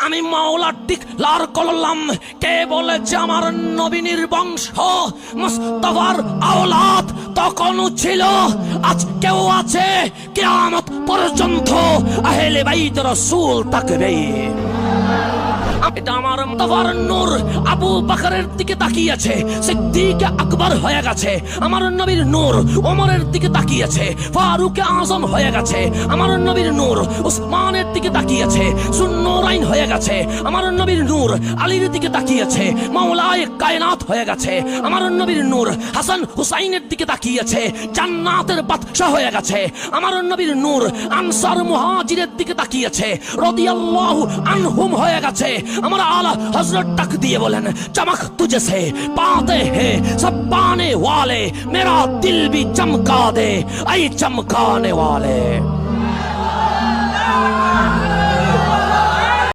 আমি মাওলা ডিক্লার করলাম, কে বলেছে আমার নবী নির্বংশ, মুস্তাফার আওলাদ তখনও ছিল, আজ কেউ আছে, কিয়ামত পর্যন্ত আহলে বাইত রাসূল থাকবে। এটা আমার মুস্তাফার নূর আবু বকরের দিকে তাকিয়েছে, সিদ্দিক আকবর হয়ে গেছে। আমার নবীর নূর ওমরের দিকে তাকিয়েছে, ফারুক আজম হয়ে গেছে। আমার নবীর নূর উসমানের দিকে তাকিয়েছে, সুন্নুরাইন হয়ে গেছে। আমার নবীর নূর আলীর দিকে তাকিয়েছে, মাওলায়ে কায়নাত হয়ে গেছে। আমার নবীর নূর হাসান হুসাইনের দিকে তাকিয়েছে, জান্নাতের বাদশা হয়ে গেছে। আমার নবীর নূর আনসার মুহাজিরের দিকে তাকিয়েছে, রাদিয়াল্লাহু আনহুম হয়ে গেছে। আমার আলা হযরত ডাক দিয়ে বলেন, চমক তুঝে সে পাতে হে সব পানে ওয়ালে, মেরা দিল भी चमका दे, आई चमकाने वाले।